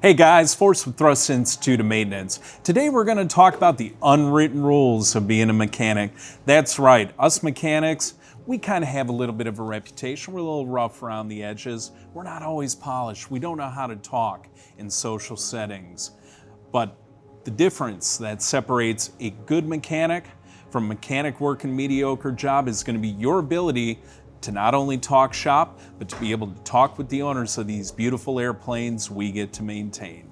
Hey guys, Force with Thrust Institute of Maintenance. Today we're going to talk about the unwritten rules of being a mechanic. That's right, us mechanics, we kind of have a little bit of a reputation. We're a little rough around the edges. We're not always polished. We don't know how to talk in social settings. But the difference that separates a good mechanic from a mechanic working a mediocre job is going to be your ability to not only talk shop, but to be able to talk with the owners of these beautiful airplanes we get to maintain.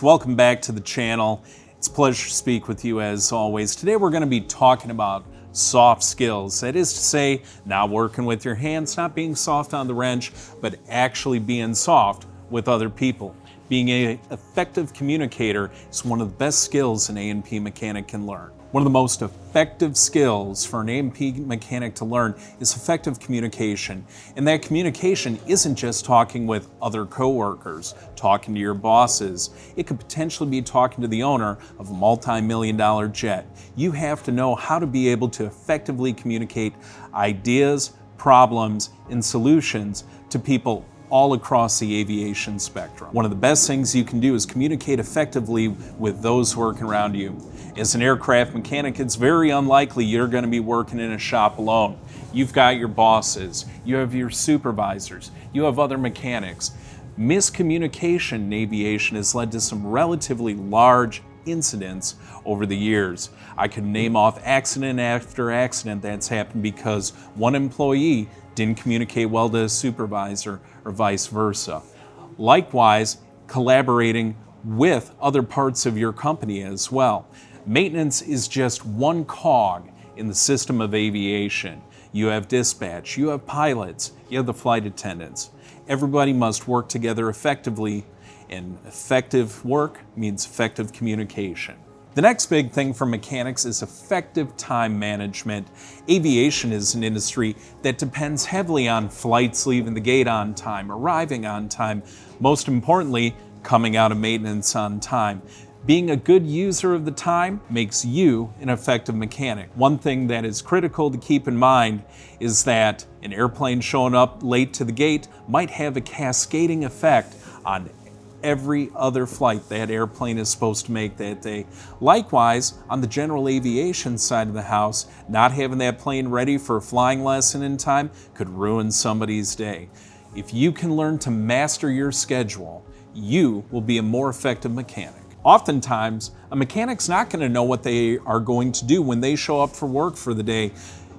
Welcome back to the channel. It's a pleasure to speak with you as always. Today we're going to be talking about soft skills. That is to say, not working with your hands, not being soft on the wrench, but actually being soft with other people. Being an effective communicator is one of the best skills an A&P mechanic can learn. One of the most effective skills for an A&P mechanic to learn is effective communication. And that communication isn't just talking with other coworkers, talking to your bosses. It could potentially be talking to the owner of a multi-million-dollar jet. You have to know how to be able to effectively communicate ideas, problems, and solutions to people all across the aviation spectrum. One of the best things you can do is communicate effectively with those working around you. As an aircraft mechanic, it's very unlikely you're going to be working in a shop alone. You've got your bosses, you have your supervisors, you have other mechanics. Miscommunication in aviation has led to some relatively large incidents over the years. I could name off accident after accident that's happened because one employee didn't communicate well to a supervisor or vice versa. Likewise, collaborating with other parts of your company as well. Maintenance is just one cog in the system of aviation. You have dispatch, you have pilots, you have the flight attendants. Everybody must work together effectively, and effective work means effective communication. The next big thing for mechanics is effective time management. Aviation is an industry that depends heavily on flights leaving the gate on time, arriving on time, most importantly, coming out of maintenance on time. Being a good user of the time makes you an effective mechanic. One thing that is critical to keep in mind is that an airplane showing up late to the gate might have a cascading effect on every other flight that airplane is supposed to make that day. Likewise, on the general aviation side of the house, not having that plane ready for a flying lesson in time could ruin somebody's day. If you can learn to master your schedule, you will be a more effective mechanic. Oftentimes, a mechanic's not going to know what they are going to do when they show up for work for the day.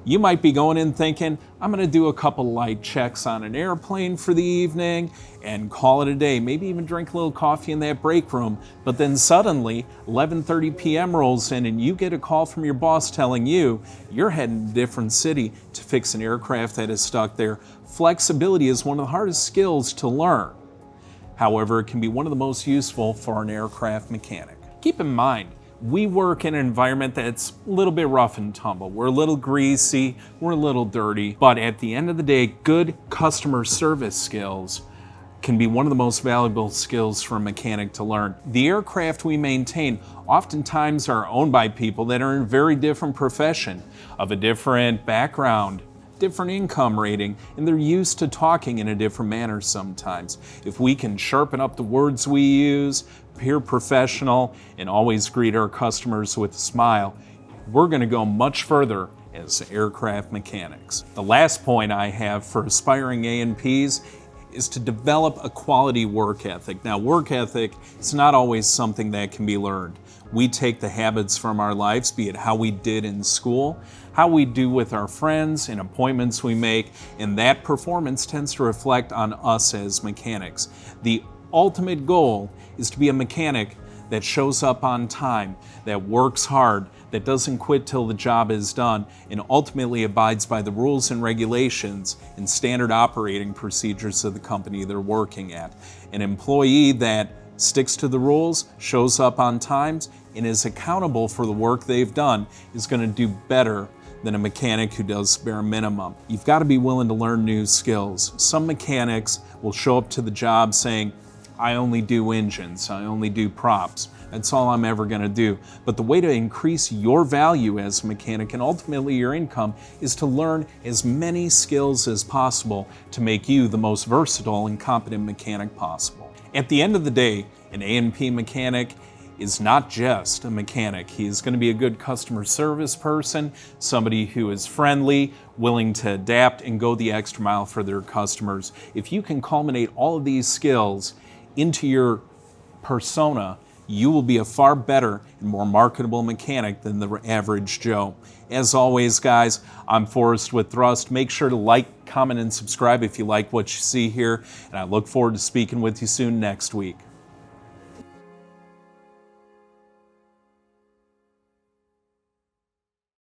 You might be going in thinking, I'm going to do a couple light checks on an airplane for the evening and call it a day, maybe even drink a little coffee in that break room. But then suddenly 11:30 p.m. rolls in and you get a call from your boss telling you you're heading to a different city to fix an aircraft that is stuck there. Flexibility is one of the hardest skills to learn. However, it can be one of the most useful for an aircraft mechanic. Keep in mind, we work in an environment that's a little bit rough and tumble. We're a little greasy, we're a little dirty, but at the end of the day, good customer service skills can be one of the most valuable skills for a mechanic to learn. The aircraft we maintain oftentimes are owned by people that are in a very different profession, of a different background, different income rating, and they're used to talking in a different manner sometimes. If we can sharpen up the words we use, appear professional, and always greet our customers with a smile, we're going to go much further as aircraft mechanics. The last point I have for aspiring A&Ps is to develop a quality work ethic. Now, work ethic is not always something that can be learned. We take the habits from our lives, be it how we did in school, how we do with our friends, and appointments we make, and that performance tends to reflect on us as mechanics. The ultimate goal is to be a mechanic that shows up on time, that works hard, that doesn't quit till the job is done, and ultimately abides by the rules and regulations and standard operating procedures of the company they're working at. An employee that sticks to the rules, shows up on time, and is accountable for the work they've done is going to do better than a mechanic who does bare minimum. You've got to be willing to learn new skills. Some mechanics will show up to the job saying, I only do engines, I only do props. That's all I'm ever going to do. But the way to increase your value as a mechanic and ultimately your income is to learn as many skills as possible to make you the most versatile and competent mechanic possible. At the end of the day, an A&P mechanic is not just a mechanic. He is going to be a good customer service person, somebody who is friendly, willing to adapt and go the extra mile for their customers. If you can culminate all of these skills into your persona, you will be a far better and more marketable mechanic than the average Joe. As always, guys, I'm Forrest with Thrust. Make sure to like, comment, and subscribe if you like what you see here, and I look forward to speaking with you soon next week.